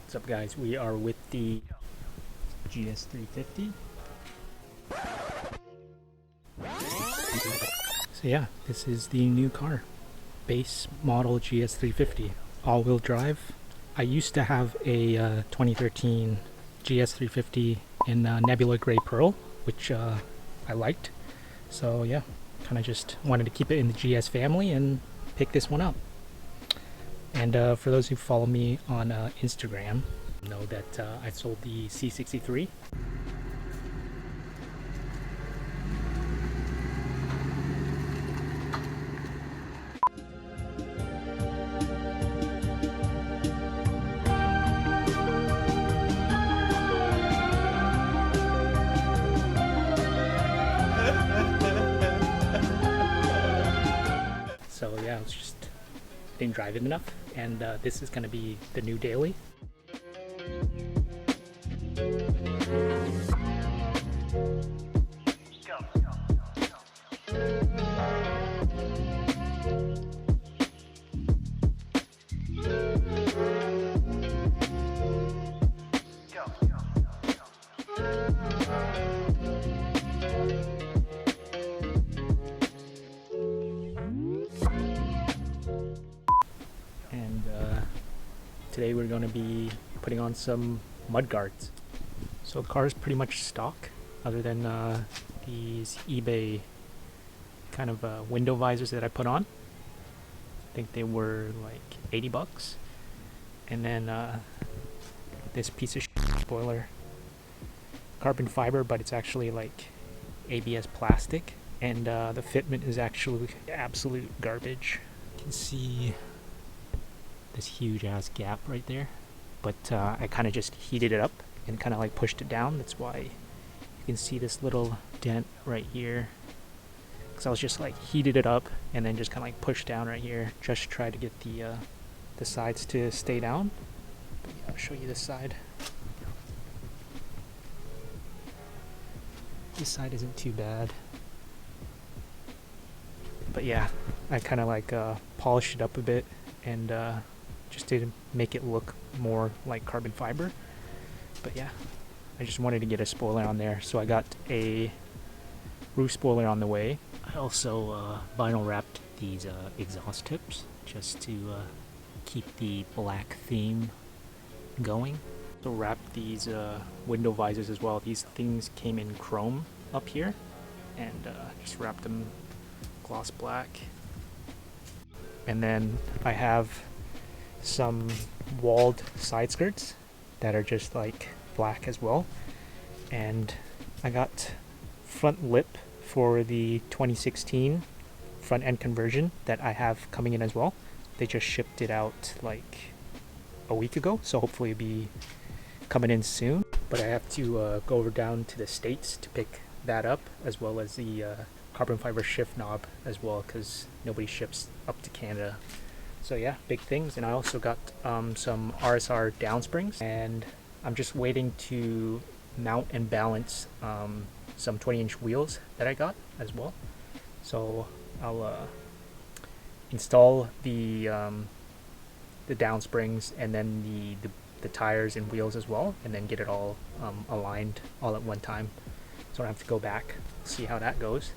What's up, guys? We are with the gs350. So yeah, this is the new car, base model gs350, all-wheel drive. I used to have a 2013 gs350 in Nebula Gray Pearl, which I liked. So yeah, kind of just wanted to keep it in the GS family and pick this one up. And for those who follow me on Instagram, know that I sold the C63. So yeah, it's just I didn't drive it enough, and this is going to be the new daily. And today we're going to be putting on some mud guards. So the car is pretty much stock, other than these eBay kind of window visors that I put on. I think they were like 80 bucks. And then this piece of spoiler, carbon fiber, but it's actually like ABS plastic, and the fitment is actually absolute garbage. You can see this huge ass gap right there, but I kind of just heated it up and kind of like pushed it down. That's why you can see this little dent right here, because I was just like heated it up and then just kind of like pushed down right here, just to try to get the sides to stay down. But yeah, I'll show you this side. This side isn't too bad, but yeah, I kind of like polished it up a bit and just to make it look more like carbon fiber. But yeah, I just wanted to get a spoiler on there, so I got a roof spoiler on the way. I also vinyl wrapped these exhaust tips just to keep the black theme going. So wrapped these window visors as well. These things came in chrome up here, and just wrapped them gloss black. And then I have some walled side skirts that are just like black as well. And I got front lip for the 2016 front end conversion that I have coming in as well. They just shipped it out like a week ago, so hopefully it'll be coming in soon. But I have to go over down to the States to pick that up, as well as the carbon fiber shift knob as well, because nobody ships up to Canada. So yeah, big things. And I also got some RSR downsprings, and I'm just waiting to mount and balance some 20-inch wheels that I got as well. So I'll install the downsprings and then the tires and wheels as well, and then get it all aligned all at one time, so I don't have to go back. See how that goes.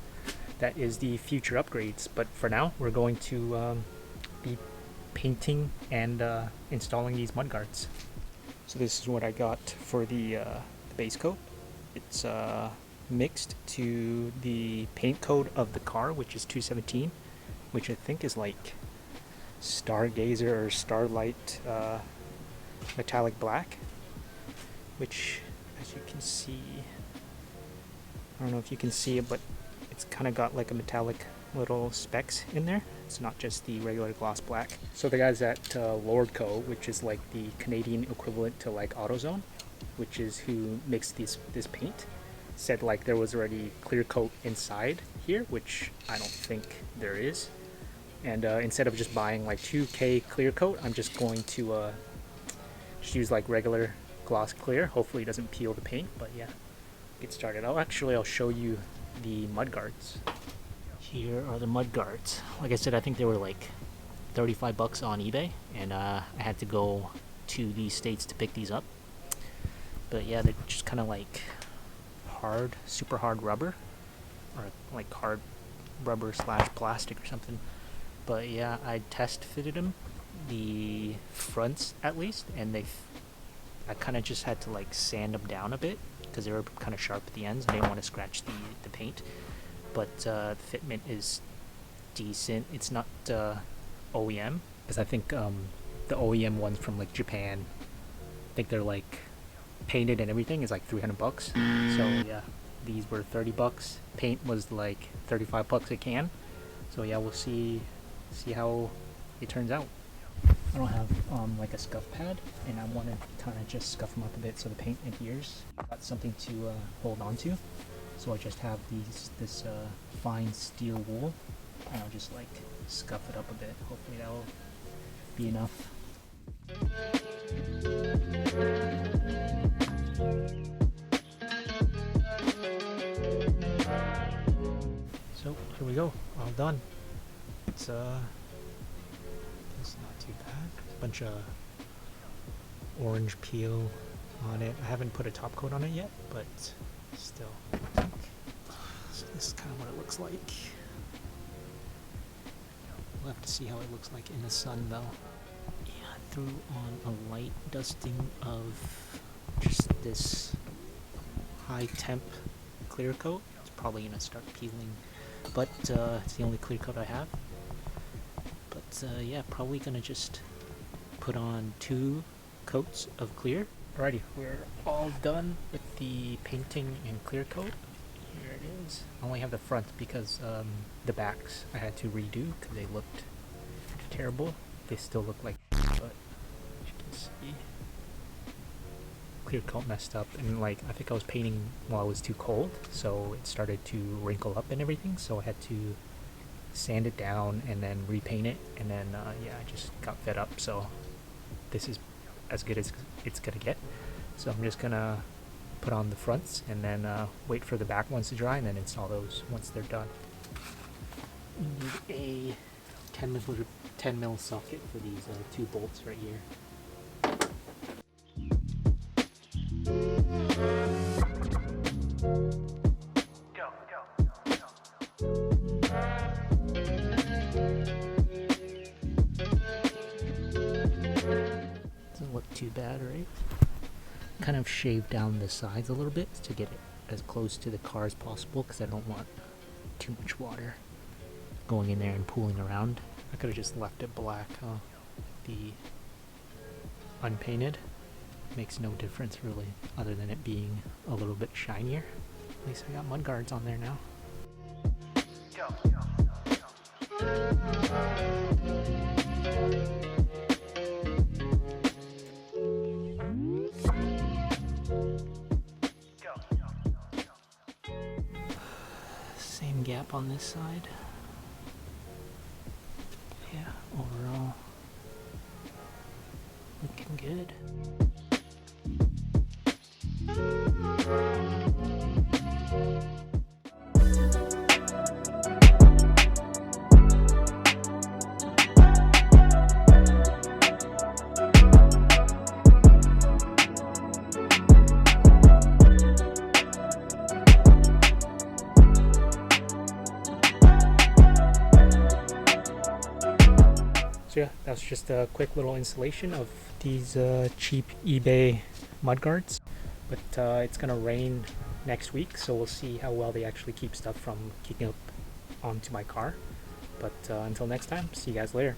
That is the future upgrades, but for now we're going to be painting and installing these mud guards. So this is what I got for the base coat. It's mixed to the paint code of the car, which is 217, which I think is like Stargazer or Starlight metallic black, which, as you can see, I don't know if you can see it, but it's kind of got like a metallic little specks in there. It's not just the regular gloss black. So the guys at Lordco, which is like the Canadian equivalent to like AutoZone, which is who makes this paint, said like there was already clear coat inside here, which I don't think there is. And instead of just buying like 2K clear coat, I'm just going to just use like regular gloss clear. Hopefully it doesn't peel the paint, but yeah, get started. I'll show you the mud guards. Here are the mud guards. Like I said, I think they were like 35 bucks on eBay, and I had to go to these states to pick these up. But yeah, they're just kind of like hard, super hard rubber, or like hard rubber slash plastic or something. But yeah, I test fitted them, the fronts at least, and I kind of just had to like sand them down a bit because they were kind of sharp at the ends. I didn't want to scratch the paint, but the fitment is decent. It's not OEM, because I think the OEM ones from like Japan, I think they're like painted and everything is like $300. So yeah, these were $30. Paint was like $35 a can. So yeah, we'll see how it turns out. I don't have like a scuff pad, and I want to kind of just scuff them up a bit so the paint adheres. Got something to hold on to. So I just have this fine steel wool, and I'll just like scuff it up a bit. Hopefully that'll be enough. So here we go, all done. It's not too bad. A bunch of orange peel on it. I haven't put a top coat on it yet, but still. So this is kind of what it looks like. We'll have to see how it looks like in the sun though. Yeah, I threw on a light dusting of just this high temp clear coat. It's probably gonna start peeling, but it's the only clear coat I have. But yeah, probably gonna just put on 2 coats of clear. Alrighty, we're all done with the painting and clear coat. Here it is. I only have the front because the backs I had to redo because they looked terrible. They still look like, but as you can see, clear coat messed up, and like I think I was painting while it was too cold, so it started to wrinkle up and everything. So I had to sand it down and then repaint it, and then yeah, I just got fed up. So this is as good as it's gonna get. So I'm just gonna put on the fronts and then wait for the back ones to dry and then install those once they're done. We need a 10 mil socket for these 2 bolts right here. Doesn't look too bad, right? Kind of shaved down the sides a little bit to get it as close to the car as possible because I don't want too much water going in there and pooling around. I could have just left it black, huh? The unpainted makes no difference really, other than it being a little bit shinier. At least I got mud guards on there now. Same gap on this side. Yeah, overall looking good. So yeah, that's just a quick little installation of these cheap eBay mudguards. But it's gonna rain next week, so we'll see how well they actually keep stuff from kicking up onto my car. But until next time, see you guys later.